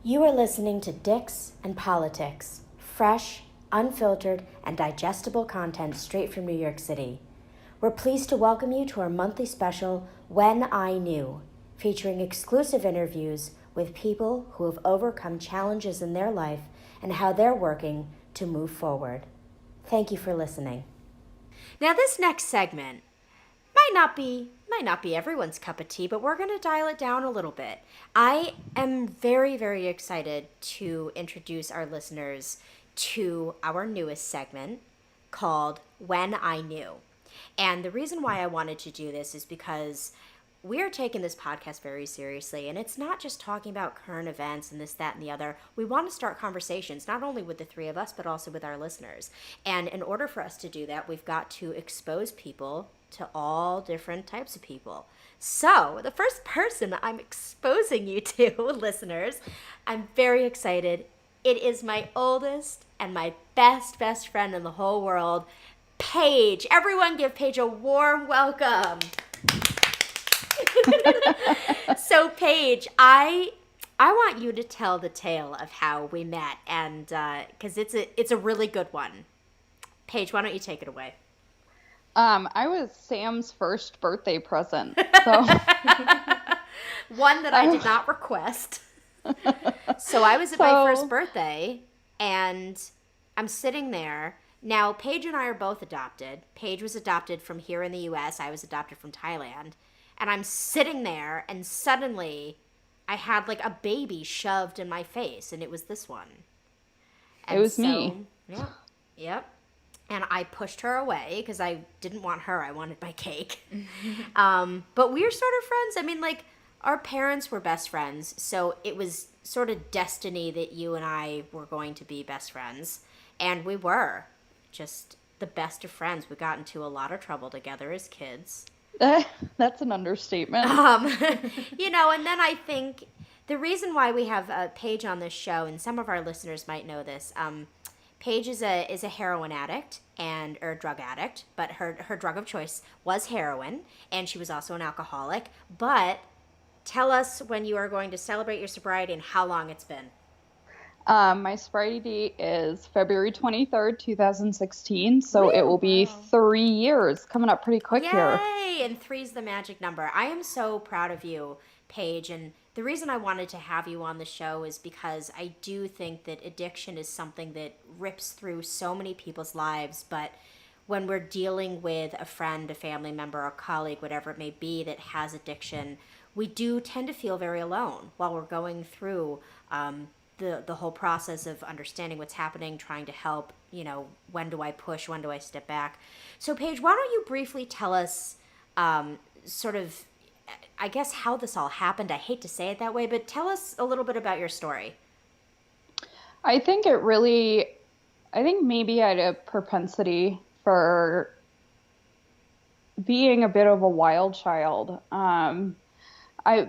You are listening to Dicks and Politics, fresh, unfiltered, and digestible content straight from New York City. We're pleased to welcome you to our monthly special, When I Knew, featuring exclusive interviews with people who have overcome challenges in their life and how they're working to move forward. Thank you for listening. Now, this next segment might not be everyone's cup of tea, but we're going to dial it down a little bit. I am very, very excited to introduce our listeners to our newest segment called When I Knew. And the reason why I wanted to do this is because we're taking this podcast very seriously, and it's not just talking about current events and this, that, and the other. We want to start conversations, not only with the three of us, but also with our listeners. And in order for us to do that, we've got to expose people to all different types of people. So the first person I'm exposing you to, listeners, I'm very excited. It is my oldest and my best friend in the whole world, Paige. Everyone give Paige a warm welcome. So Paige, I want you to tell the tale of how we met, and because it's a really good one. Paige, why don't you take it away? I was Sam's first birthday present. So one that I did not request. So I was at my first birthday, and I'm sitting there. Now, Paige and I are both adopted. Paige was adopted from here in the U.S. I was adopted from Thailand. And I'm sitting there, and suddenly I had like a baby shoved in my face, and it was this one. And it was me. Yeah. Yep. And I pushed her away because I didn't want her. I wanted my cake. But we were sort of friends. I mean, like, our parents were best friends, so it was sort of destiny that you and I were going to be best friends. And we were just the best of friends. We got into a lot of trouble together as kids. That's an understatement. And then I think the reason why we have Paige on this show, and some of our listeners might know this, Paige is a heroin addict or a drug addict, but her drug of choice was heroin, and she was also an alcoholic. But tell us when you are going to celebrate your sobriety and how long it's been. My sobriety is February 23rd, 2016, so it will be 3 years, coming up pretty quick here. Yay! And 3's the magic number. I am so proud of you, Paige, and the reason I wanted to have you on the show is because I do think that addiction is something that rips through so many people's lives, but when we're dealing with a friend, a family member, a colleague, whatever it may be that has addiction, we do tend to feel very alone while we're going through the whole process of understanding what's happening, trying to help, when do I push, when do I step back? So Paige, why don't you briefly tell us sort of, I guess, how this all happened. I hate to say it that way, but tell us a little bit about your story. I think maybe I had a propensity for being a bit of a wild child.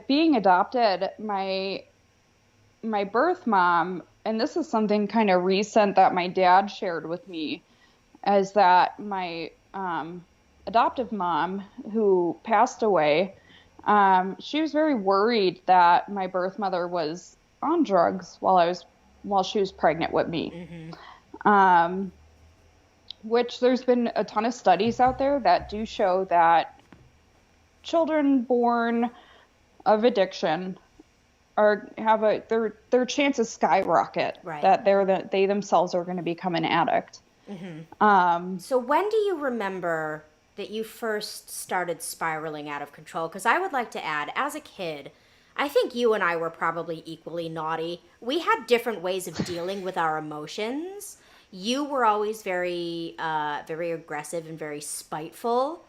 Being adopted, my birth mom, and this is something kind of recent that my dad shared with me, is that my adoptive mom, who passed away, she was very worried that my birth mother was on drugs while she was pregnant with me. Mm-hmm. Which there's been a ton of studies out there that do show that children born of addiction have their chances skyrocket, right, that they themselves are going to become an addict. Mm-hmm. So when do you remember that you first started spiraling out of control? Because I would like to add, as a kid, I think you and I were probably equally naughty. We had different ways of dealing with our emotions. You were always very, very aggressive and very spiteful,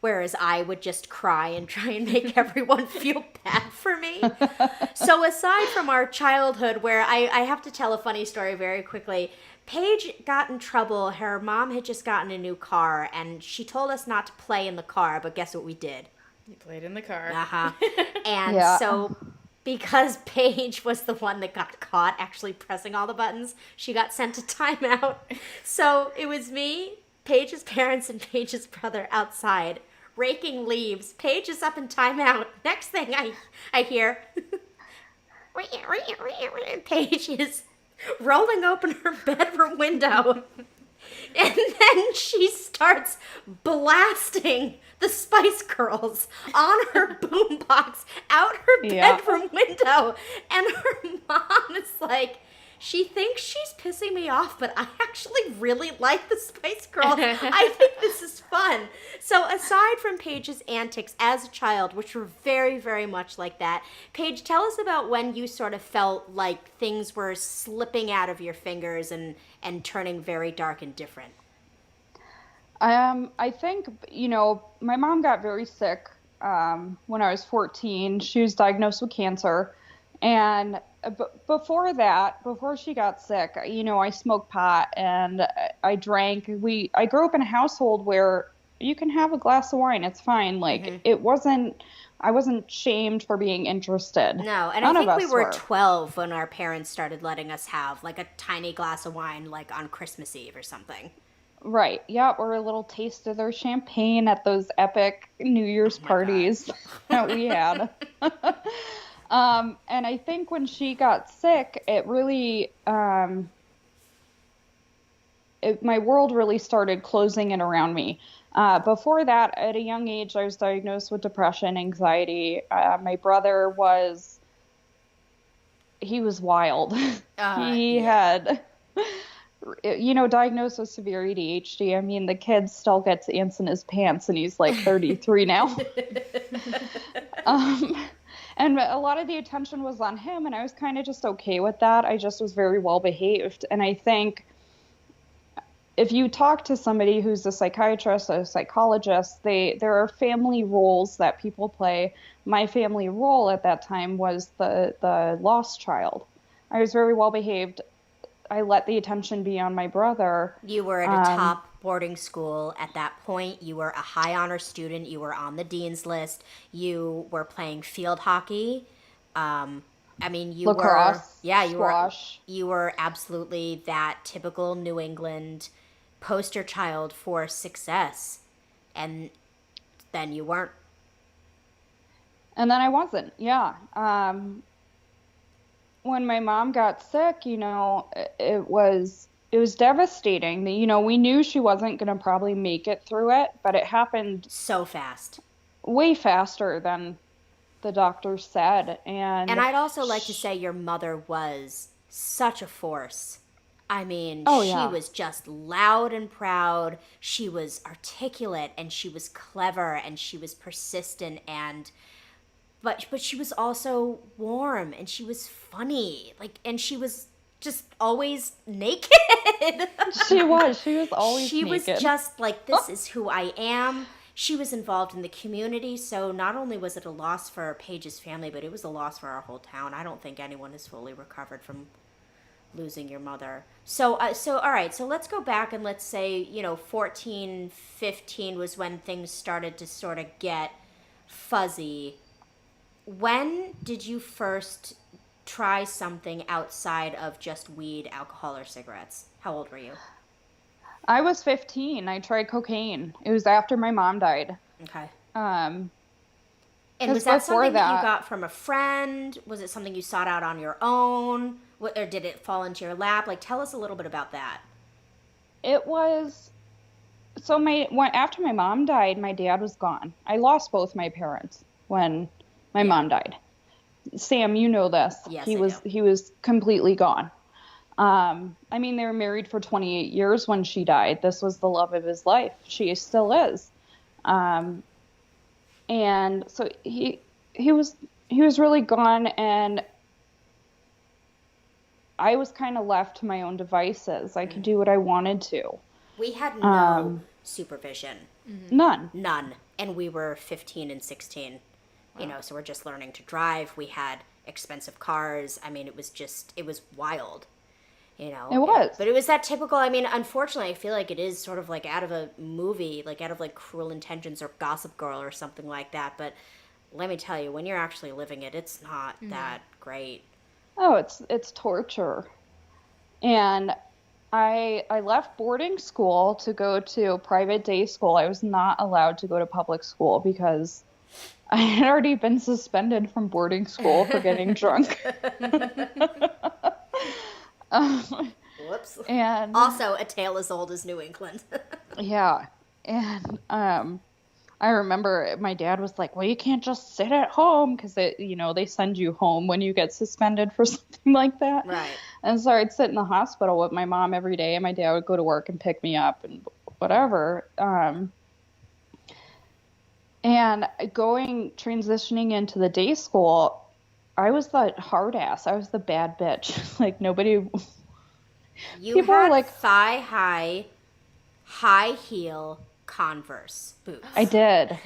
whereas I would just cry and try and make everyone feel bad for me. So aside from our childhood, where I have to tell a funny story very quickly, Paige got in trouble. Her mom had just gotten a new car, and she told us not to play in the car, but guess what we did? You played in the car. Uh-huh. And so because Paige was the one that got caught actually pressing all the buttons, she got sent to timeout. So it was me, Paige's parents, and Paige's brother outside raking leaves. Paige is up in timeout. Next thing I hear, Paige is rolling open her bedroom window. And then she starts blasting the Spice Girls on her boombox out her Yeah. bedroom window. And her mom is like, she thinks she's pissing me off, but I actually really like the Spice Girls. I think this is fun. So aside from Paige's antics as a child, which were very, very much like that, Paige, tell us about when you sort of felt like things were slipping out of your fingers and turning very dark and different. I think, my mom got very sick when I was 14. She was diagnosed with cancer. And before she got sick, I smoked pot and I drank. I grew up in a household where you can have a glass of wine. It's fine. Like, I wasn't shamed for being interested. No, and None I of think we us were 12 when our parents started letting us have like a tiny glass of wine like on Christmas Eve or something. Right. Yeah. Or a little taste of their champagne at those epic New Year's parties that we had. And I think when she got sick, it really, my world really started closing in around me. Before that, at a young age, I was diagnosed with depression, anxiety. My brother he was wild. He had, diagnosed with severe ADHD. I mean, the kid still gets ants in his pants, and he's like 33 now. And a lot of the attention was on him, and I was kind of just okay with that. I just was very well behaved. And I think if you talk to somebody who's a psychiatrist or a psychologist, there are family roles that people play. My family role at that time was the lost child. I was very well behaved. I let the attention be on my brother. You were at a top boarding school at that point. You were a high honor student. You were on the dean's list. You were playing field hockey. I mean, you Lacrosse, were, yeah, squash. You were absolutely that typical New England poster child for success. And then you weren't. And then I wasn't. Yeah. When my mom got sick, it was devastating. We knew she wasn't going to probably make it through it, but it happened so fast. Way faster than the doctors said. And I'd also like to say your mother was such a force. I mean, she was just loud and proud. She was articulate and she was clever and she was persistent but she was also warm and she was funny. And she was just always naked. She was always She naked. was just like, this is who I am. She was involved in the community, so not only was it a loss for Paige's family, but it was a loss for our whole town. I don't think anyone has fully recovered from losing your mother. So all right, so let's go back and let's say, 14, 15 was when things started to sort of get fuzzy. When did you first try something outside of just weed, alcohol, or cigarettes? How old were you? I was 15. I tried cocaine. It was after my mom died. Okay. And was that something that you got from a friend? Was it something you sought out on your own? Or did it fall into your lap? Tell us a little bit about that. It was... So after my mom died, my dad was gone. I lost both my parents when my mom died. Sam, you know this. Yes, he was completely gone. I mean, they were married for 28 years when she died. This was the love of his life. She still is. And so he was really gone, and I was kind of left to my own devices. I could do what I wanted to. We had no supervision. None. And we were 15 and 16. Wow. So we're just learning to drive. We had expensive cars. I mean, it was wild. It was. But it was that typical, unfortunately, I feel like it is sort of like out of a movie, out of Cruel Intentions or Gossip Girl or something like that. But let me tell you, when you're actually living it, it's not that great. Oh, it's torture. And I left boarding school to go to private day school. I was not allowed to go to public school because I had already been suspended from boarding school for getting drunk. Whoops. And Also, a tale as old as New England. yeah. And I remember my dad was like, well, you can't just sit at home because they send you home when you get suspended for something like that. Right. And so I'd sit in the hospital with my mom every day, and my dad would go to work and pick me up and whatever. And transitioning into the day school, I was the hard ass. I was the bad bitch. Like nobody. You People had were like, thigh-high, high-heel Converse boots. I did.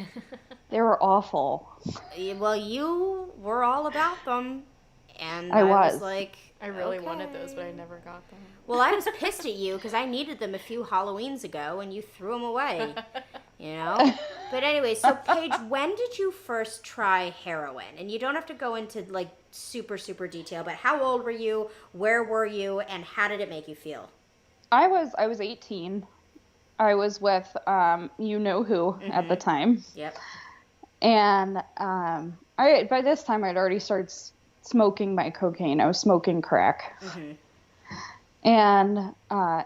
They were awful. Well, you were all about them, and I I was was. like, I really okay. wanted those, but I never got them. Well, I was pissed at you because I needed them a few Halloweens ago, and you threw them away. You know? But anyway, so Paige, when did you first try heroin? And you don't have to go into like super, super detail, but how old were you? Where were you? And how did it make you feel? I was 18. I was with you know who at the time. Yep. And by this time I'd already started smoking my cocaine. I was smoking crack. Mm-hmm. And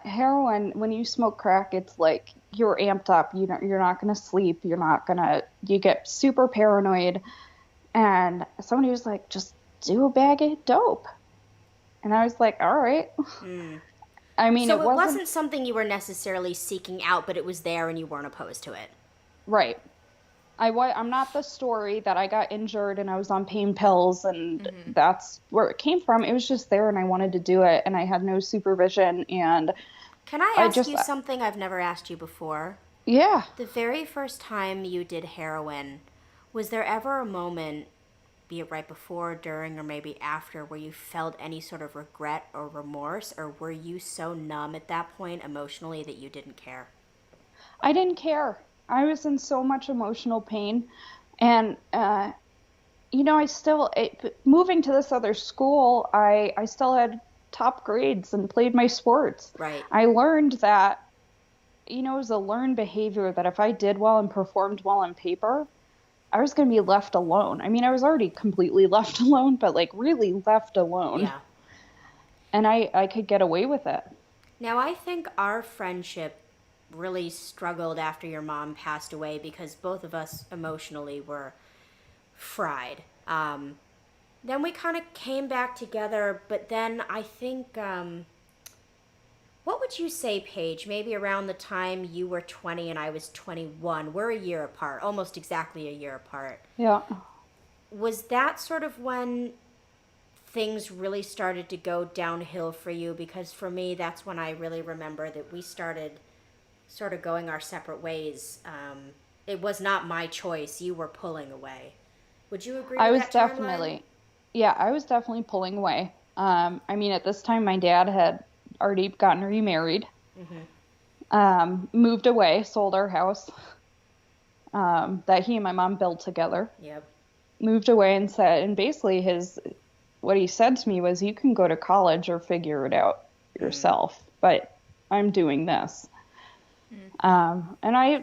heroin, when you smoke crack, it's like you're amped up. You're not going to sleep. You get super paranoid. And somebody was like, just do a bag of dope. And I was like, all right. I mean, so it wasn't something you were necessarily seeking out, but it was there and you weren't opposed to it. Right. I'm not the story that I got injured and I was on pain pills and that's where it came from. It was just there and I wanted to do it and I had no supervision. And can I ask you something I've never asked you before? Yeah. The very first time you did heroin, was there ever a moment, be it right before, during, or maybe after, where you felt any sort of regret or remorse, or were you so numb at that point emotionally that you didn't care? I didn't care. I was in so much emotional pain. And, moving to this other school, I still had top grades and played my sports. Right. I learned that, it was a learned behavior that if I did well and performed well on paper, I was going to be left alone. I mean, I was already completely left alone, but like really left alone. Yeah. And I could get away with it. Now, I think our friendship really struggled after your mom passed away because both of us emotionally were fried. Then we kind of came back together, but then I think, what would you say, Paige, maybe around the time you were 20 and I was 21, we're a year apart, almost exactly a year apart. Yeah. Was that sort of when things really started to go downhill for you? Because for me, that's when I really remember that we started sort of going our separate ways. It was not my choice. You were pulling away. Would you agree with that timeline? I was definitely pulling away. I mean, at this time, my dad had already gotten remarried, moved away, sold our house that he and my mom built together. Yep. Moved away and basically what he said to me was, you can go to college or figure it out yourself, but I'm doing this. And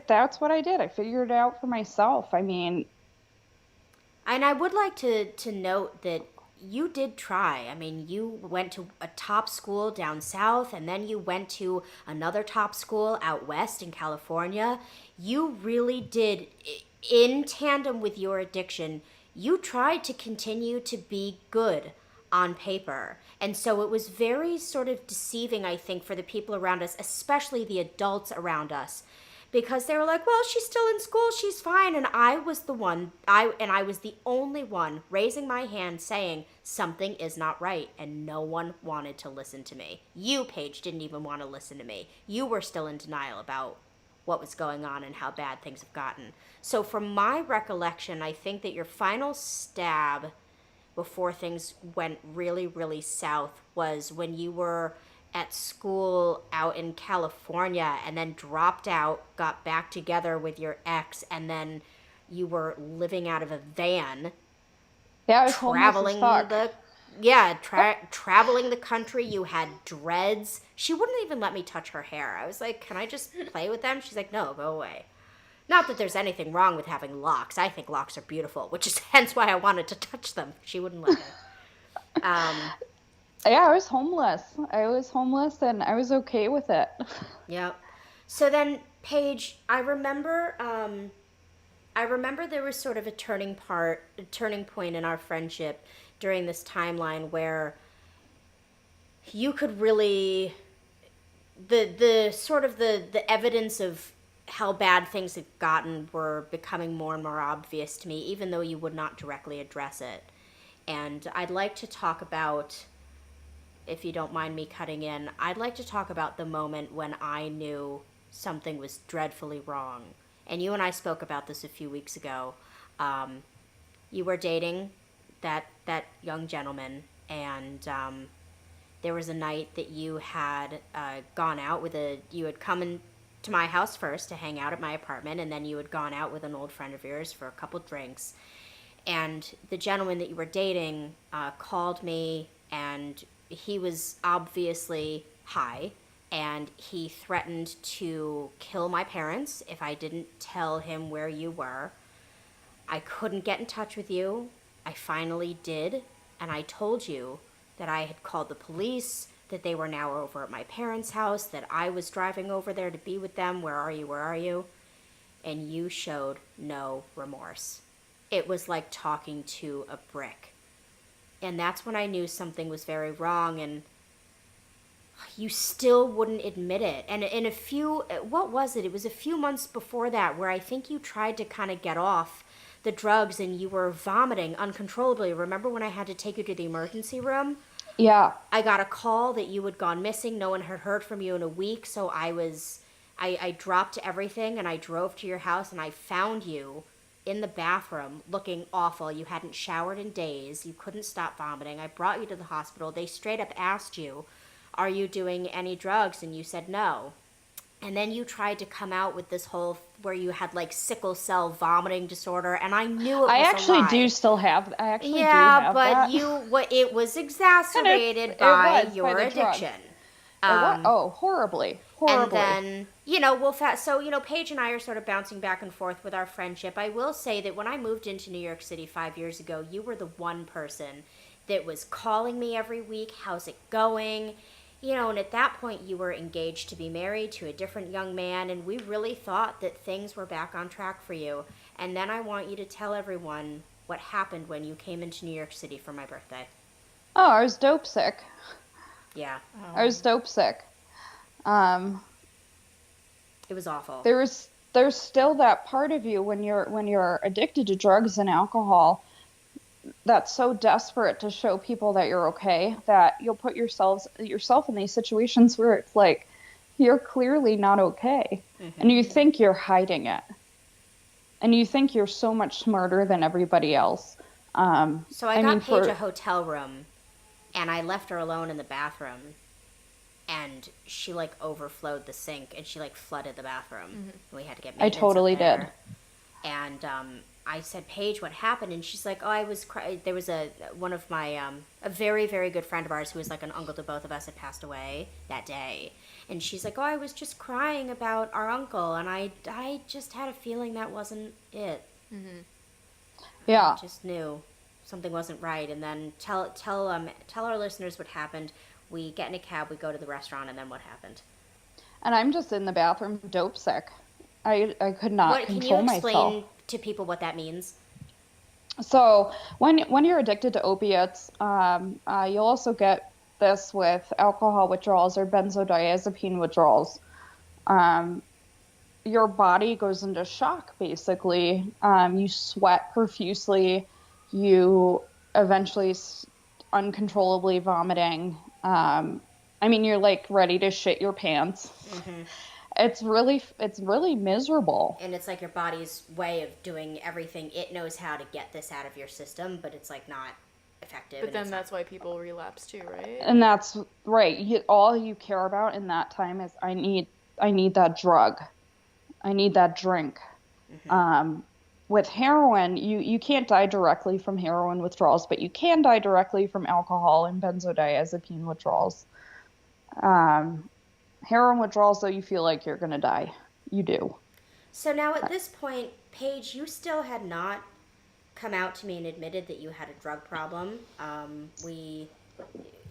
that's what I did. I figured it out for myself. I mean, and I would like to note that you did try. I mean, you went to a top school down south, and then you went to another top school out west in California. You really did, in tandem with your addiction, you tried to continue to be good on paper. And so it was very sort of deceiving, I think, for the people around us, especially the adults around us, because they were like, well, she's still in school, she's fine. And I was the only one raising my hand saying something is not right, and no one wanted to listen to me. You, Paige, didn't even want to listen to me. You were still in denial about what was going on and how bad things have gotten. So from my recollection, I think that your final stab before things went really, really south was when you were at school out in California and then dropped out, got back together with your ex, and then you were living out of a van. Yeah, I was traveling traveling the country. You had dreads. She wouldn't even let me touch her hair. I was like, can I just play with them? She's like, no, go away. Not that there's anything wrong with having locks. I think locks are beautiful, which is hence why I wanted to touch them. She wouldn't let me. Yeah, I was homeless. And I was okay with it. Yep. So then, Paige, I remember there was sort of a turning point in our friendship during this timeline where you could really the sort of the evidence of how bad things had gotten were becoming more and more obvious to me, even though you would not directly address it. And I'd like to talk about, if you don't mind me cutting in, I'd like to talk about the moment when I knew something was dreadfully wrong. And you and I spoke about this a few weeks ago. You were dating that young gentleman, and there was a night that you had gone out with you had come to my house first to hang out at my apartment, and then you had gone out with an old friend of yours for a couple drinks. And the gentleman that you were dating called me, and he was obviously high, and he threatened to kill my parents if I didn't tell him where you were. I couldn't get in touch with you. I finally did, and I told you that I had called the police, that they were now over at my parents' house, that I was driving over there to be with them. Where are you? Where are you? And you showed no remorse. It was like talking to a brick. And that's when I knew something was very wrong, and you still wouldn't admit it. And in a few, what was it? It was a few months before that where I think you tried to kind of get off the drugs and you were vomiting uncontrollably. Remember when I had to take you to the emergency room? Yeah. I got a call that you had gone missing. No one had heard from you in a week. So I dropped everything and I drove to your house and I found you in the bathroom looking awful. You hadn't showered in days. You couldn't stop vomiting. I brought you to the hospital. They straight up asked you, are you doing any drugs? And you said no. And then you tried to come out with this whole where you had like sickle cell vomiting disorder, and I knew it was I actually a lie. do still have. I actually do Yeah, have but that. it was exacerbated by your the drug. addiction. Horribly. And then, so, Paige and I are sort of bouncing back and forth with our friendship. I will say that when I moved into New York City 5 years ago, you were the one person that was calling me every week. How's it going? And at that point you were engaged to be married to a different young man, and we really thought that things were back on track for you. And then I want you to tell everyone what happened when you came into New York City for my birthday. Oh, I was dopesick. Yeah. I was dopesick. It was awful. There's still that part of you when you're addicted to drugs and alcohol that's so desperate to show people that you're okay that you'll put yourself in these situations where it's like you're clearly not okay. Mm-hmm. And you think you're hiding it. And you think you're so much smarter than everybody else. So I got Paige a hotel room, and I left her alone in the bathroom, and she like overflowed the sink, and she like flooded the bathroom. Mm-hmm. We had to get maintenance. I totally did. And I said, Paige, what happened? And she's like, oh, I was there was one of my a very, very good friend of ours who was like an uncle to both of us had passed away that day. And she's like, oh, I was just crying about our uncle, and I just had a feeling that wasn't it. Mm-hmm. Yeah. I just knew something wasn't right. And then tell our listeners what happened. We get in a cab, we go to the restaurant, and then what happened? And I'm just in the bathroom, dopesick. I could not control myself. Can you explain to people what that means? So when you're addicted to opiates, you'll also get this with alcohol withdrawals or benzodiazepine withdrawals. Your body goes into shock, basically. You sweat profusely. You eventually uncontrollably vomiting. You're like ready to shit your pants. Mm-hmm. It's really miserable. And it's like your body's way of doing everything. It knows how to get this out of your system, but it's like not effective. But then that's why people relapse too, right? And that's right. All you care about in that time is I need that drug. I need that drink. Mm-hmm. With heroin, you can't die directly from heroin withdrawals, but you can die directly from alcohol and benzodiazepine withdrawals. Heroin withdrawals, though, you feel like you're going to die. You do. So now at this point, Paige, you still had not come out to me and admitted that you had a drug problem.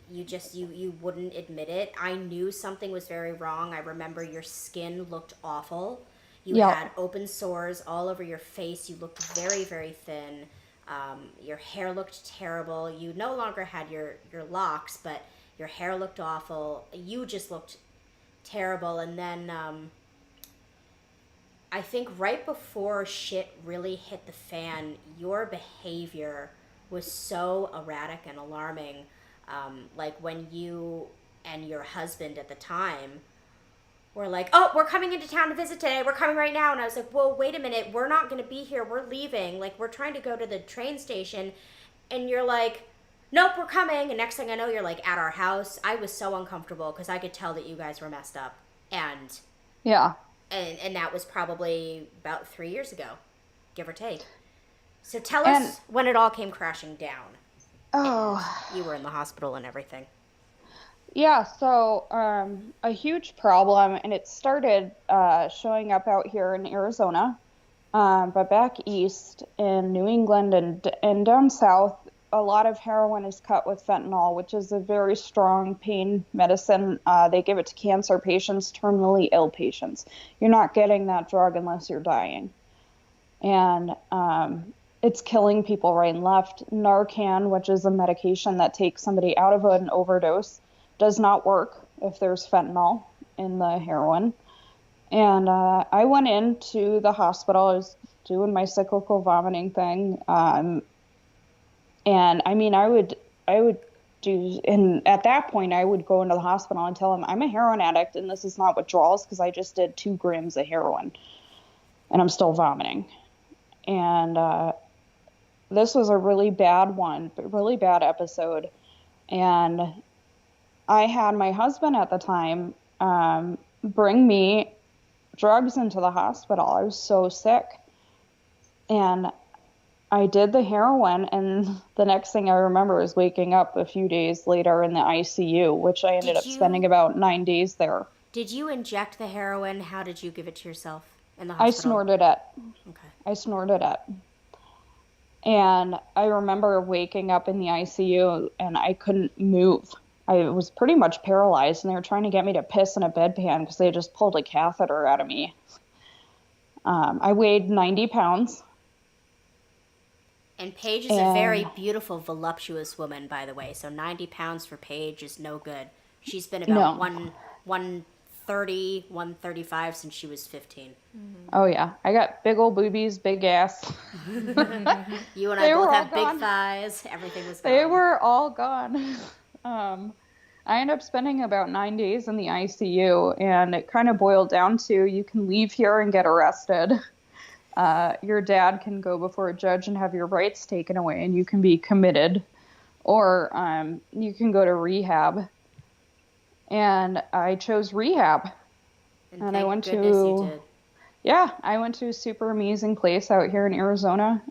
You wouldn't admit it. I knew something was very wrong. I remember your skin looked awful. You Yep. had open sores all over your face. You looked very, very thin. Your hair looked terrible. You no longer had your locks, but your hair looked awful. You just looked terrible. And then I think right before shit really hit the fan, your behavior was so erratic and alarming. Like when you and your husband at the time were like, "Oh, we're coming into town to visit today. We're coming right now." And I was like, "Well, wait a minute. We're not going to be here. We're leaving. Like, we're trying to go to the train station." And you're like, "Nope, we're coming." And next thing I know, you're like at our house. I was so uncomfortable because I could tell that you guys were messed up. And Yeah. and that was probably about 3 years ago, give or take. So tell us when it all came crashing down. Oh. You were in the hospital and everything. Yeah, so a huge problem, and it started showing up out here in Arizona, but back east in New England and down south, a lot of heroin is cut with fentanyl, which is a very strong pain medicine. They give it to cancer patients, terminally ill patients. You're not getting that drug unless you're dying. And it's killing people right and left. Narcan, which is a medication that takes somebody out of an overdose, does not work if there's fentanyl in the heroin. And I went into the hospital. I was doing my cyclical vomiting thing. And I mean, I would do, and at that point, I would go into the hospital and tell them I'm a heroin addict and this is not withdrawals because I just did 2 grams of heroin and I'm still vomiting. And this was a really bad one, really bad episode. And I had my husband at the time bring me drugs into the hospital. I was so sick. And I did the heroin, and the next thing I remember is waking up a few days later in the ICU, which I ended up spending about 9 days there. Did you inject the heroin? How did you give it to yourself in the I hospital? snorted it. Okay. I snorted it. And I remember waking up in the ICU, and I couldn't move. I was pretty much paralyzed, and they were trying to get me to piss in a bedpan because they just pulled a catheter out of me. I weighed 90 pounds. And Paige is a very beautiful, voluptuous woman, by the way. So 90 pounds for Paige is no good. She's been about 130, 135 since she was 15. Mm-hmm. Oh, yeah. I got big old boobies, big ass. You and I both have big thighs. Everything was gone. They were all gone. I ended up spending about 9 days in the ICU, and it kind of boiled down to you can leave here and get arrested. Your dad can go before a judge and have your rights taken away, and you can be committed, or you can go to rehab. And I chose rehab, and I went to I went to a super amazing place out here in Arizona.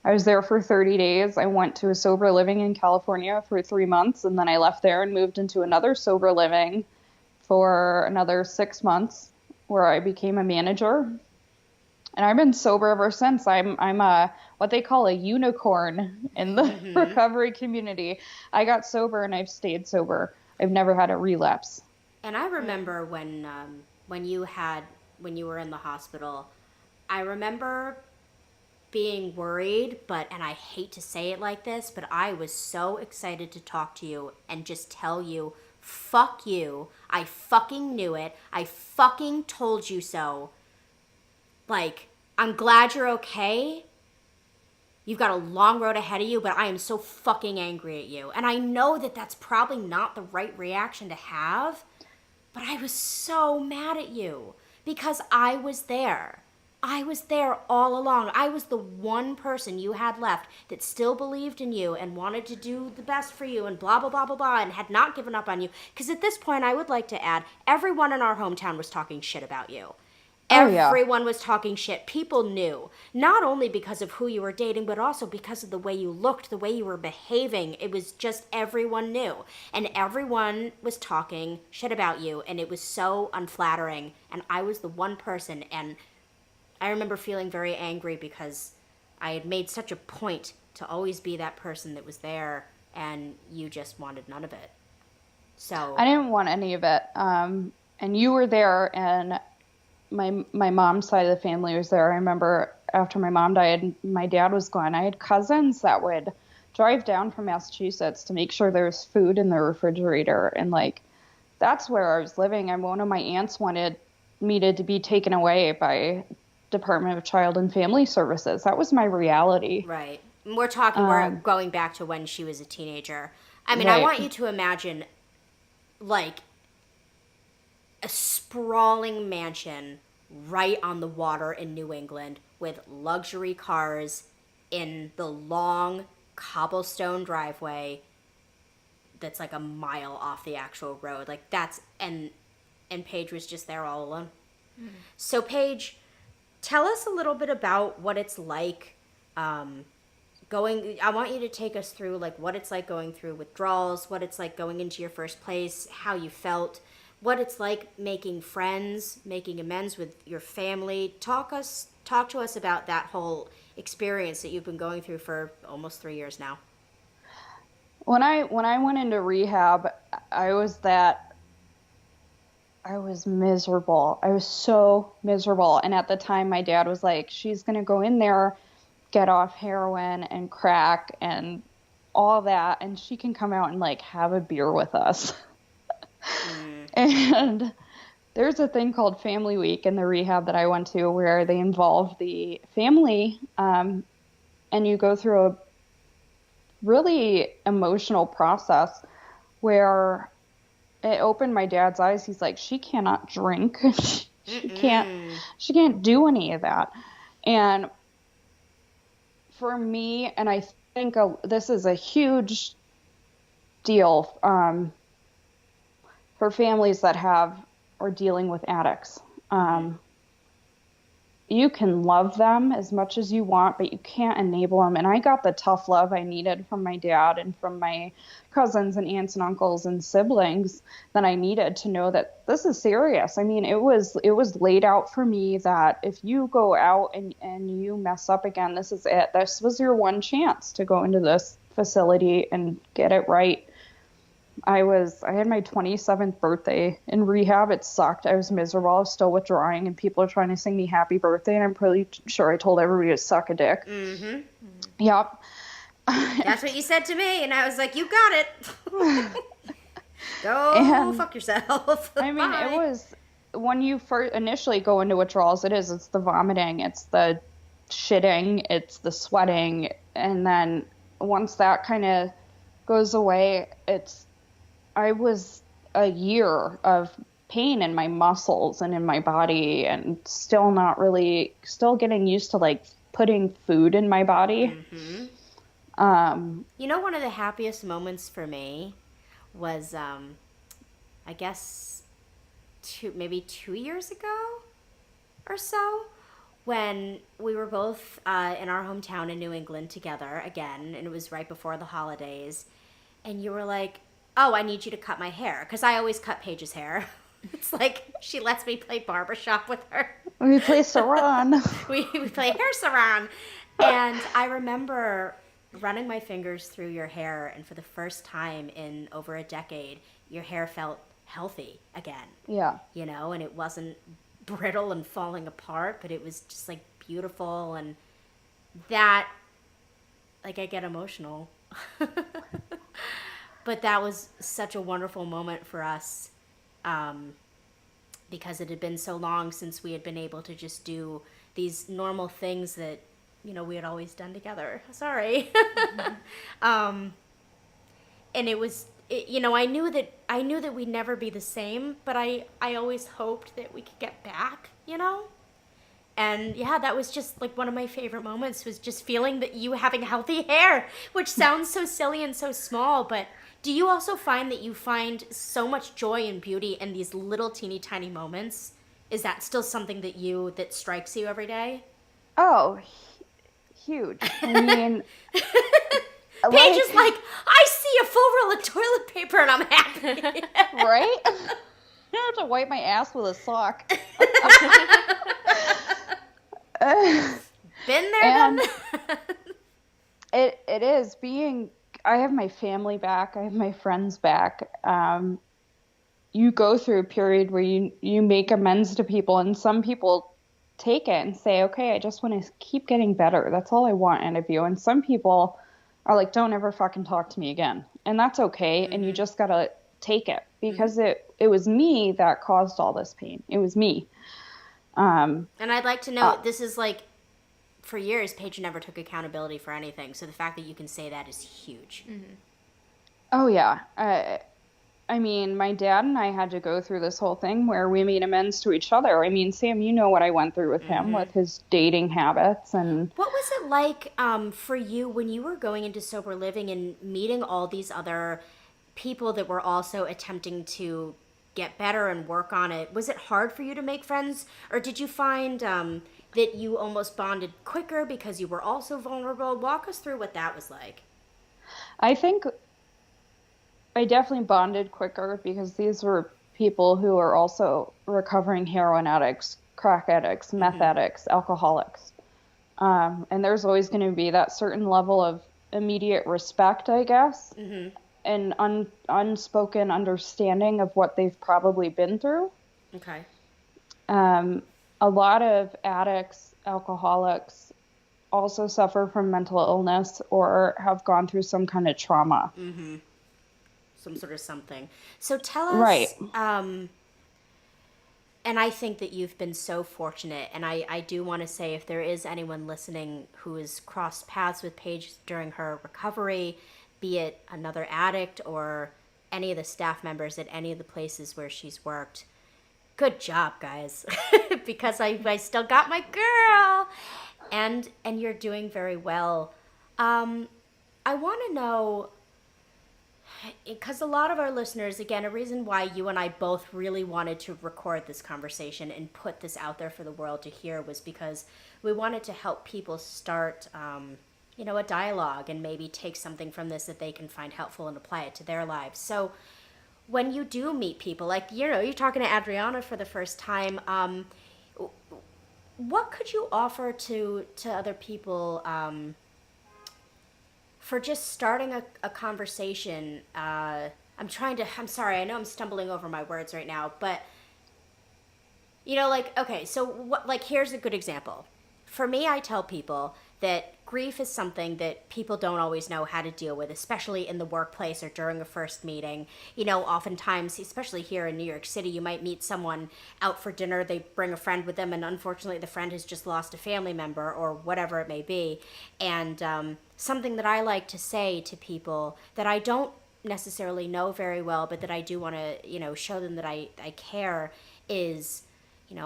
I was there for 30 days. I went to a sober living in California for 3 months, and then I left there and moved into another sober living for another 6 months, where I became a manager. And I've been sober ever since. I'm a what they call a unicorn in the recovery community. I got sober and I've stayed sober. I've never had a relapse. And I remember when you were in the hospital, I remember being worried, and I hate to say it like this, but I was so excited to talk to you and just tell you, fuck you. I fucking knew it. I fucking told you so. Like, I'm glad you're okay. You've got a long road ahead of you, but I am so fucking angry at you. And I know that that's probably not the right reaction to have, but I was so mad at you because I was there. I was there all along. I was the one person you had left that still believed in you and wanted to do the best for you and blah, blah, blah, blah, blah, and had not given up on you. Because at this point, I would like to add, everyone in our hometown was talking shit about you. Oh, yeah. Everyone was talking shit. People knew, not only because of who you were dating, but also because of the way you looked, the way you were behaving. It was just everyone knew. And everyone was talking shit about you. And it was so unflattering. And I was the one person. And I remember feeling very angry because I had made such a point to always be that person that was there. And you just wanted none of it. So I didn't want any of it. And you were there, and my mom's side of the family was there. I remember after my mom died and my dad was gone, I had cousins that would drive down from Massachusetts to make sure there was food in the refrigerator. And like, that's where I was living. And one of my aunts wanted me to be taken away by Department of Child and Family Services. That was my reality. right. We're going back to when she was a teenager. I mean, I Right. want you to imagine like a sprawling mansion right on the water in New England with luxury cars in the long cobblestone driveway that's like a mile off the actual road. Like that's and Paige was just there all alone. So Paige, tell us a little bit about what it's like I want you to take us through like what it's like going through withdrawals, what it's like going into your first place, how you felt, what it's like making friends, making amends with your family. Talk to us about that whole experience that you've been going through for almost 3 years now. When I went into rehab, I was miserable. I was so miserable. And at the time, my dad was like, she's going to go in there, get off heroin and crack and all that, and she can come out and like have a beer with us. And there's a thing called Family Week in the rehab that I went to where they involve the family, and you go through a really emotional process where it opened my dad's eyes. He's like, she cannot drink. she can't do any of that. And for me, and I think this is a huge deal for families that have or dealing with addicts. You can love them as much as you want, but you can't enable them. And I got the tough love I needed from my dad and from my cousins and aunts and uncles and siblings that I needed to know that this is serious. I mean, it was laid out for me that if you go out and you mess up again, this is it. This was your one chance to go into this facility and get it right. I had my 27th birthday in rehab. It sucked. I was miserable. I was still withdrawing, and people are trying to sing me happy birthday, and I'm pretty sure I told everybody to suck a dick. Mm-hmm. Yep. That's what you said to me, and I was like, you got it. Go fuck yourself. I mean, Bye. it was, when you first initially go into withdrawals, it's the vomiting, it's the shitting, it's the sweating, and then once that kind of goes away, I was a year of pain in my muscles and in my body, and still getting used to like putting food in my body. Mm-hmm. One of the happiest moments for me was, I guess, maybe 2 years ago or so, when we were both in our hometown in New England together again, and it was right before the holidays, and you were like, oh, I need you to cut my hair, because I always cut Paige's hair. It's like she lets me play barbershop with her. We play Saran. we play hair Saran. And I remember running my fingers through your hair, and for the first time in over a decade, your hair felt healthy again. Yeah. And it wasn't brittle and falling apart, but it was just like beautiful, and that, like, I get emotional. But that was such a wonderful moment for us, because it had been so long since we had been able to just do these normal things that, we had always done together. Sorry. And it was, I knew that we'd never be the same, but I always hoped that we could get back, And yeah, that was just like one of my favorite moments, was just feeling that you having healthy hair, which sounds so silly and so small, but do you also find that you find so much joy and beauty in these little teeny tiny moments Is that still something that strikes you every day? Oh, huge. I mean, Paige is like, I see a full roll of toilet paper and I'm happy. right? I have to wipe my ass with a sock. Been there, And done it is being, I have my family back. I have my friends back. You go through a period where you make amends to people, and some people take it and say, okay, I just want to keep getting better. That's all I want out of you. And some people are like, don't ever fucking talk to me again. And that's okay. Mm-hmm. And you just got to take it, because mm-hmm. it was me that caused all this pain. It was me. And I'd like to know, this is like, for years, Paige never took accountability for anything. So the fact that you can say that is huge. Mm-hmm. Oh, yeah. I mean, my dad and I had to go through this whole thing where we made amends to each other. I mean, Sam, you know what I went through with him, mm-hmm. with his dating habits. And what was it like for you when you were going into sober living and meeting all these other people that were also attempting to get better and work on it? Was it hard for you to make friends, or did you find that you almost bonded quicker because you were also vulnerable? Walk us through what that was like. I think I definitely bonded quicker because these were people who are also recovering heroin addicts, crack addicts, meth mm-hmm. addicts, alcoholics. And there's always going to be that certain level of immediate respect, I guess, mm-hmm. and unspoken understanding of what they've probably been through. Okay. A lot of addicts, alcoholics also suffer from mental illness or have gone through some kind of trauma. Mm-hmm. Some sort of something. So tell us, right. And I think that you've been so fortunate, and I do want to say, if there is anyone listening who has crossed paths with Paige during her recovery, be it another addict or any of the staff members at any of the places where she's worked, good job, guys, because I still got my girl, and you're doing very well. I want to know, because a lot of our listeners, again, a reason why you and I both really wanted to record this conversation and put this out there for the world to hear was because we wanted to help people start, a dialogue and maybe take something from this that they can find helpful and apply it to their lives. So when you do meet people, like, you're talking to Adriana for the first time, what could you offer to other people for just starting a conversation? I'm sorry, I know I'm stumbling over my words right now, but, okay, so here's a good example. For me, I tell people that grief is something that people don't always know how to deal with, especially in the workplace or during a first meeting. Oftentimes, especially here in New York City, you might meet someone out for dinner, they bring a friend with them, and unfortunately the friend has just lost a family member or whatever it may be. And something that I like to say to people that I don't necessarily know very well, but that I do want to, show them that I care is,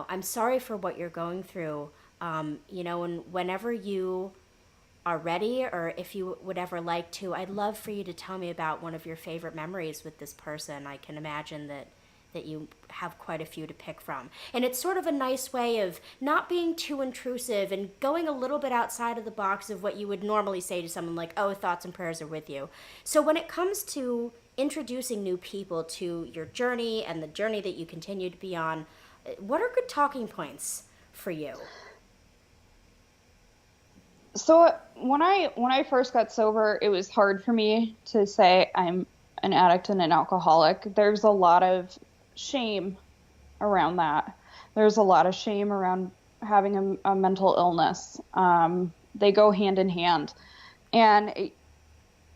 I'm sorry for what you're going through. And whenever you are ready, or if you would ever like to, I'd love for you to tell me about one of your favorite memories with this person. I can imagine that you have quite a few to pick from. And it's sort of a nice way of not being too intrusive and going a little bit outside of the box of what you would normally say to someone like, oh, thoughts and prayers are with you. So when it comes to introducing new people to your journey and the journey that you continue to be on, what are good talking points for you? So when I first got sober, it was hard for me to say I'm an addict and an alcoholic. There's a lot of shame around that. There's a lot of shame around having a mental illness. They go hand in hand. And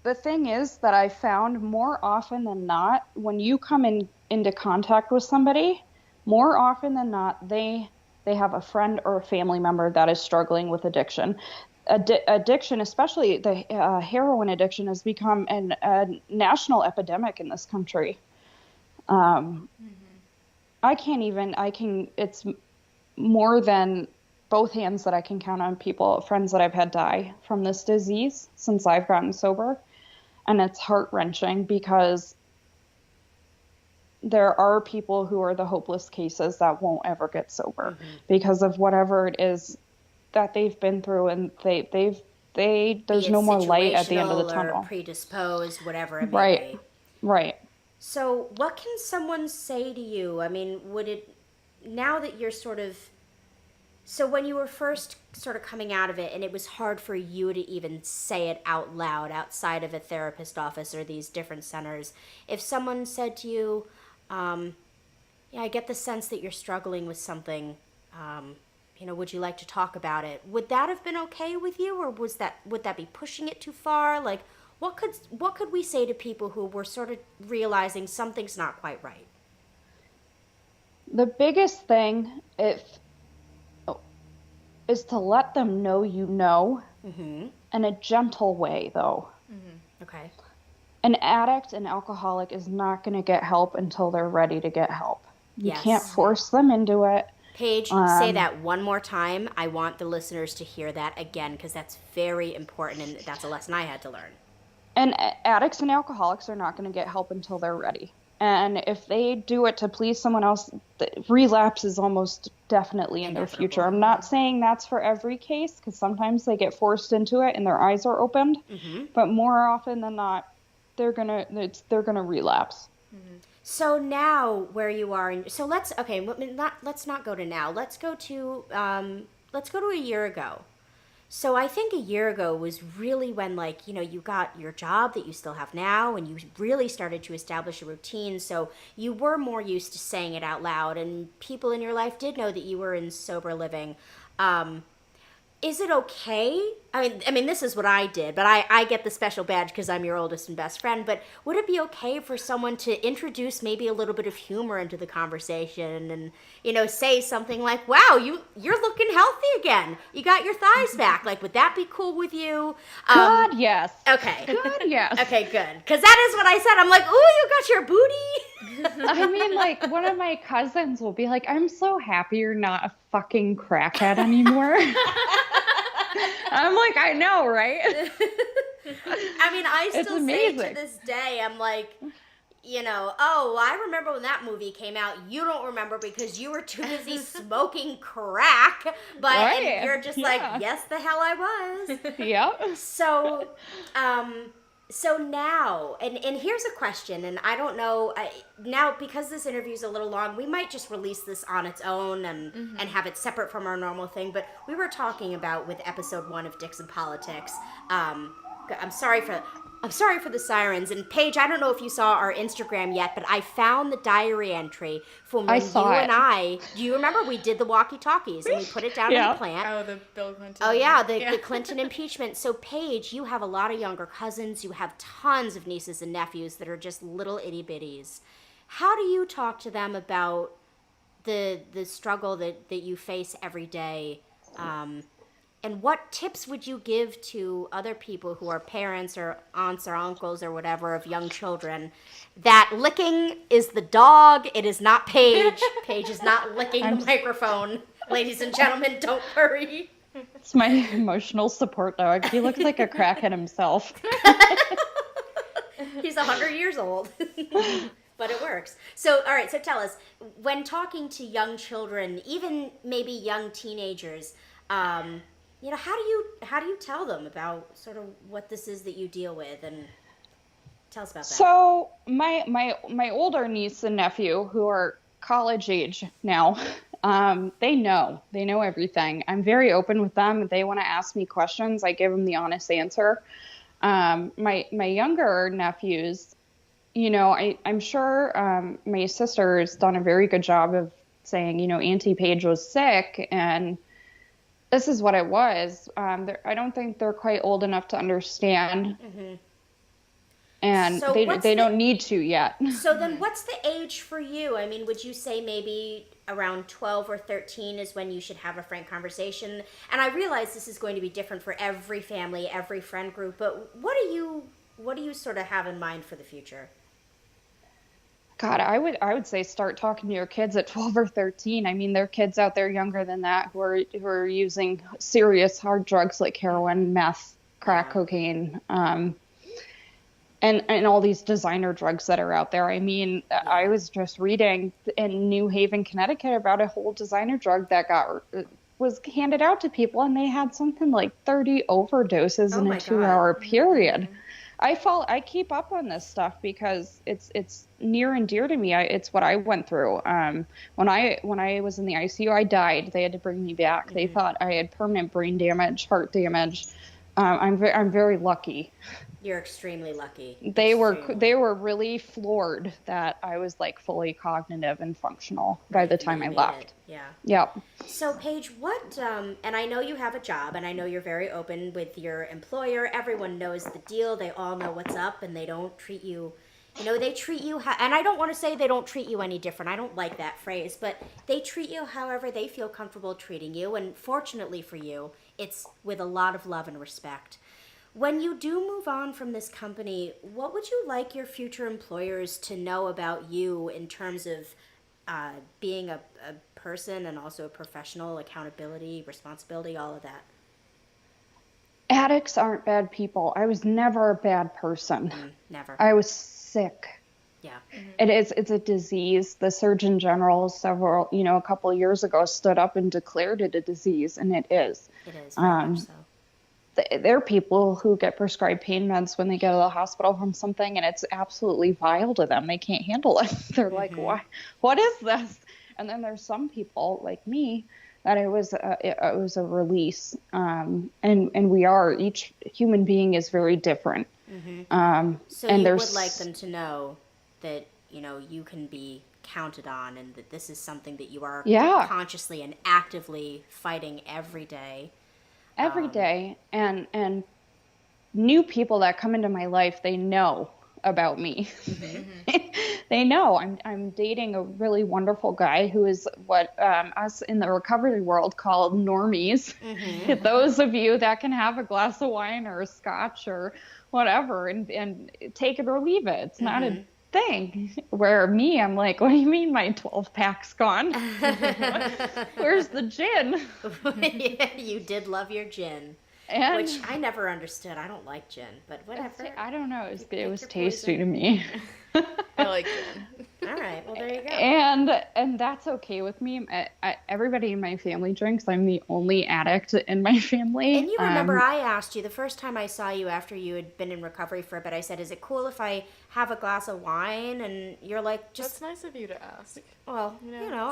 the thing is that I found more often than not, when you come into contact with somebody, more often than not, they have a friend or a family member that is struggling with addiction. Addiction, especially the heroin addiction, has become a national epidemic in this country. It's more than both hands that I can count on friends that I've had die from this disease since I've gotten sober. And it's heart-wrenching because there are people who are the hopeless cases that won't ever get sober because of whatever it is that they've been through, and there's no more light at the end of the tunnel. Or predisposed, whatever it may Right. be. Right. So what can someone say to you? I mean, now that you're so when you were first sort of coming out of it and it was hard for you to even say it out loud outside of a therapist office or these different centers, if someone said to you, yeah, I get the sense that you're struggling with something, would you like to talk about it? Would that have been okay with you, or would that be pushing it too far? Like, what could we say to people who were sort of realizing something's not quite right? The biggest thing is to let them know in a gentle way, though. Okay. An addict, an alcoholic is not going to get help until they're ready to get help. You can't force them into it. Paige, say that one more time. I want the listeners to hear that again, because that's very important, and that's a lesson I had to learn. And addicts and alcoholics are not going to get help until they're ready. And if they do it to please someone else, the relapse is almost definitely in their future. I'm not saying that's for every case, because sometimes they get forced into it and their eyes are opened. But more often than not, they're gonna relapse. So now, where you are, let's not go to now. Let's go to a year ago. So I think a year ago was really when, you got your job that you still have now, and you really started to establish a routine. So you were more used to saying it out loud, and people in your life did know that you were in sober living. Is it okay? I mean, this is what I did, but I get the special badge because I'm your oldest and best friend. But would it be okay for someone to introduce maybe a little bit of humor into the conversation and, say something like, wow, you're looking healthy again. You got your thighs back. Like, would that be cool with you? God, yes. Okay. God, yes. Okay, good. Because that is what I said. I'm like, ooh, you got your booty. I mean, one of my cousins will be like, I'm so happy you're not a fucking crackhead anymore. I'm like, I know, right? I mean, I still say to this day, I'm like, I remember when that movie came out. You don't remember because you were too busy smoking crack. But and you're just like, yes, the hell I was. Yep. So now, and here's a question, and I don't know, now because this interview is a little long, we might just release this on its own and have it separate from our normal thing, but we were talking about with episode 1 of Dicks and Politics, I'm sorry for the sirens, and Paige, I don't know if you saw our Instagram yet, but I found the diary entry from when do you remember we did the walkie-talkies and we put it down in the plant? Oh, the Bill Clinton. Oh, yeah, the Clinton impeachment. So, Paige, you have a lot of younger cousins. You have tons of nieces and nephews that are just little itty-bitties. How do you talk to them about the struggle that you face every day? And what tips would you give to other people who are parents or aunts or uncles or whatever of young children that licking is the dog, it is not Paige. Paige is not licking the microphone. Ladies and gentlemen, don't worry. It's my emotional support dog. He looks like a crackhead himself. He's 100 years old. But it works. So, all right, so tell us, when talking to young children, even maybe young teenagers, how do you tell them about sort of what this is that you deal with, and tell us about that. So my older niece and nephew, who are college age now, they know everything. I'm very open with them. If they want to ask me questions, I give them the honest answer. My younger nephews, I'm sure my sister has done a very good job of saying, Auntie Paige was sick and this is what it was. I don't think they're quite old enough to understand. And so they don't need to yet. So then what's the age for you? I mean, would you say maybe around 12 or 13 is when you should have a frank conversation? And I realize this is going to be different for every family, every friend group, but what do you sort of have in mind for the future? God, I would say start talking to your kids at 12 or 13. I mean, there are kids out there younger than that who are using serious hard drugs like heroin, meth, crack cocaine. and all these designer drugs that are out there. I mean, I was just reading in New Haven, Connecticut about a whole designer drug that was handed out to people, and they had something like 30 overdoses Oh in a my God. 2-hour period. I keep up on this stuff because it's near and dear to me. It's what I went through. When I was in the ICU, I died. They had to bring me back. They thought I had permanent brain damage, heart damage. I'm very lucky. You're extremely lucky. They Extremely. were really floored that I was like fully cognitive and functional by the time I made left. it. Yeah. Yep. So, Paige, and I know you have a job, and I know you're very open with your employer. Everyone knows the deal. They all know what's up, and they don't treat you, they treat you, and I don't want to say they don't treat you any different. I don't like that phrase, but they treat you however they feel comfortable treating you, and fortunately for you, it's with a lot of love and respect. When you do move on from this company, what would you like your future employers to know about you in terms of being a person and also a professional, accountability, responsibility, all of that? Addicts aren't bad people. I was never a bad person. Never. I was sick. Yeah. It's a disease. The Surgeon General a couple of years ago stood up and declared it a disease, and it is. It is very much so. There are people who get prescribed pain meds when they go to the hospital from something, and it's absolutely vile to them. They can't handle it. They're like, "Why? What is this?" And then there's some people like me that it was a release. And each human being is very different. So and you there's would like them to know that you can be counted on, and that this is something that you are consciously and actively fighting every day. Every day, and new people that come into my life, they know about me. They know I'm dating a really wonderful guy who is what us in the recovery world call normies. Those of you that can have a glass of wine or a scotch or whatever and take it or leave it. It's not a thing. Where me, I'm like, what do you mean my 12-pack's gone? Where's the gin? Yeah, you did love your gin. Which I never understood. I don't like gin, but whatever. I don't know. It was tasty to me. I like gin. All right. Well, there you go. And that's okay with me. Everybody in my family drinks. I'm the only addict in my family. And you remember I asked you the first time I saw you after you had been in recovery for a bit, I said, is it cool if I have a glass of wine? And you're like, That's nice of you to ask. Well,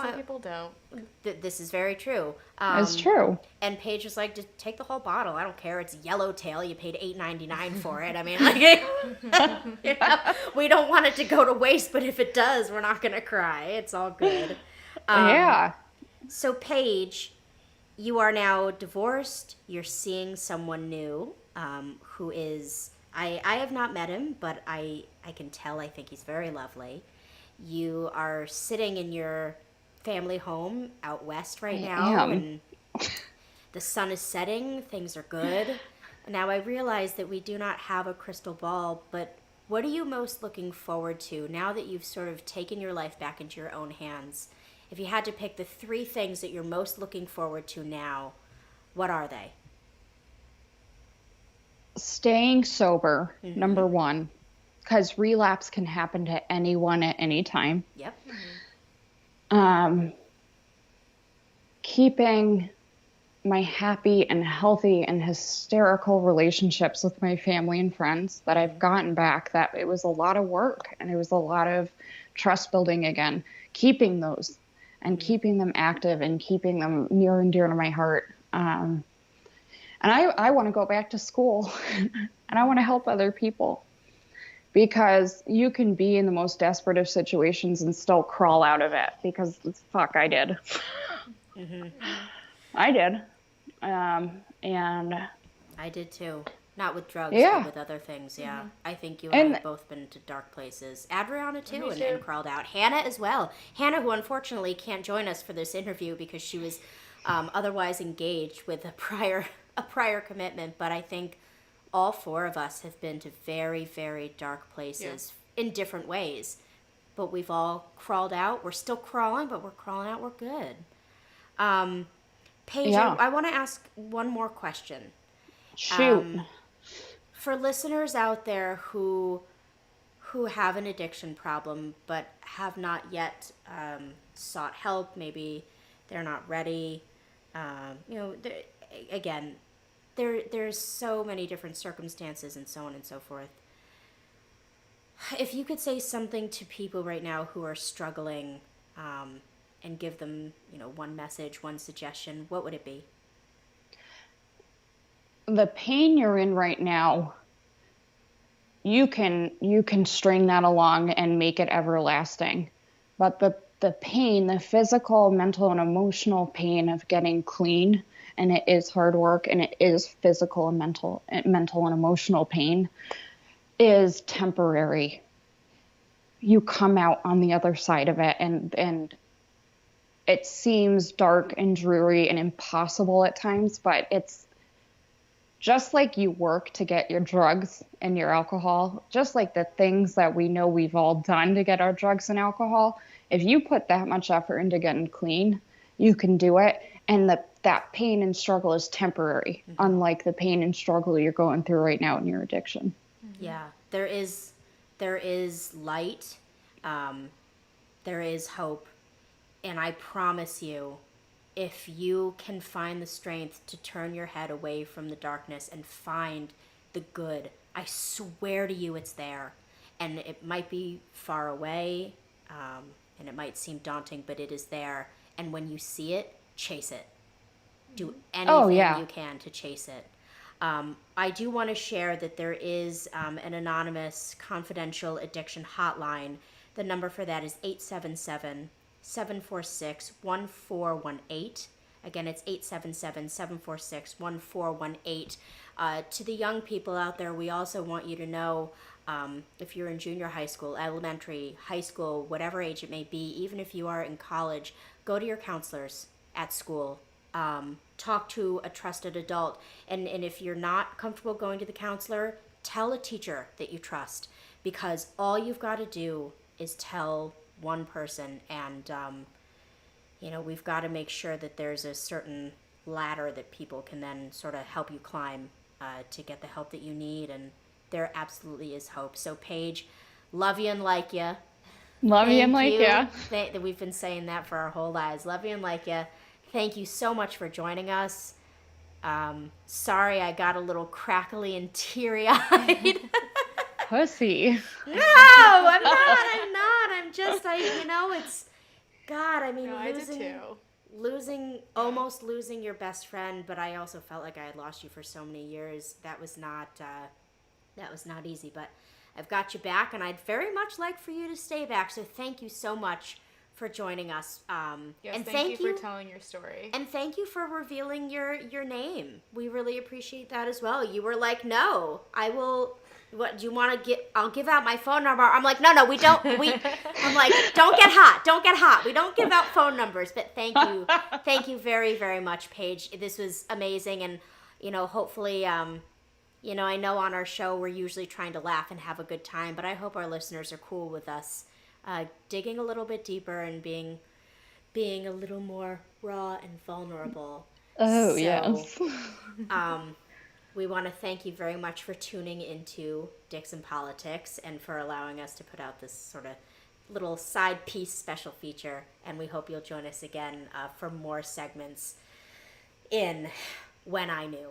some people don't. This is very true. It's true. And Paige was like, just take the whole bottle. I don't care. It's Yellowtail. You paid $8.99 for it. I mean, like, we don't want it to go to waste, but if it does, we're not going to cry. It's all good. Yeah. So, Paige, you are now divorced. You're seeing someone new who is, I have not met him, but I can tell I think he's very lovely. You are sitting in your family home out west right now, and the sun is setting. Things are good. Now, I realize that we do not have a crystal ball, but what are you most looking forward to now that you've sort of taken your life back into your own hands? If you had to pick the 3 things that you're most looking forward to now, what are they? Staying sober, number 1, because relapse can happen to anyone at any time. Yep. Keeping my happy and healthy and hysterical relationships with my family and friends that I've gotten back, that it was a lot of work and it was a lot of trust building again, keeping those and keeping them active and keeping them near and dear to my heart. And I want to go back to school and I want to help other people, because you can be in the most desperate of situations and still crawl out of it, because fuck, I did. I did. And I did too. Not with drugs, Yeah. but with other things, yeah. I think you and I have both been to dark places. Adriana too, and crawled out. Hannah as well. Hannah, who unfortunately can't join us for this interview because she was otherwise engaged with a prior commitment, but I think all 4 of us have been to very, very dark places in different ways. But we've all crawled out. We're still crawling, but we're crawling out. We're good. Paige, I want to ask one more question. shoot. For listeners out there who who have an addiction problem but have not yet sought help. Maybe they're not ready. Again, there's so many different circumstances and so on and so forth. If you could say something to people right now who are struggling, and give them, one message, one suggestion, what would it be? The pain you're in right now, you can string that along and make it everlasting. But the pain, the physical, mental, and emotional pain of getting clean, and it is hard work, and it is physical and mental and emotional pain, is temporary. You come out on the other side of it, and it seems dark and dreary and impossible at times, but it's just like you work to get your drugs and your alcohol, just like the things that we know we've all done to get our drugs and alcohol. If you put that much effort into getting clean, you can do it. And that pain and struggle is temporary, unlike the pain and struggle you're going through right now in your addiction. Yeah, there is light, there is hope, and I promise you, if you can find the strength to turn your head away from the darkness and find the good, I swear to you it's there. And it might be far away, and it might seem daunting, but it is there. And when you see it, chase it. Do anything you can to chase it. I do want to share that there is an anonymous confidential addiction hotline. The number for that is 877-746-1418. Again, it's 877-746-1418. To the young people out there, we also want you to know, if you're in junior high school, elementary, high school, whatever age it may be, even if you are in college, go to your counselors at school. Talk to a trusted adult. And if you're not comfortable going to the counselor, tell a teacher that you trust, because all you've got to do is tell one person. And, we've got to make sure that there's a certain ladder that people can then sort of help you climb to get the help that you need. And there absolutely is hope. So Paige, love you and like you. Love you and like you. We've been saying that for our whole lives. Love you and like you. Thank you so much for joining us. Sorry I got a little crackly and teary-eyed. Pussy. No, I'm not. I'm just, it's, God, I mean, No, I did too. almost losing your best friend, but I also felt like I had lost you for so many years. That was not easy, but I've got you back, and I'd very much like for you to stay back, so thank you so much for joining us. Yes, and thank you for telling your story. And thank you for revealing your name. We really appreciate that as well. You were like, no, I will. What do you want to get? I'll give out my phone number. I'm like, no, we don't. I'm like, don't get hot. We don't give out phone numbers. But thank you very, very much, Paige. This was amazing, and hopefully, I know on our show we're usually trying to laugh and have a good time, but I hope our listeners are cool with us digging a little bit deeper and being a little more raw and vulnerable. Oh, yes. We want to thank you very much for tuning into Dicks and Politics and for allowing us to put out this sort of little side piece special feature. And we hope you'll join us again for more segments in When I Knew.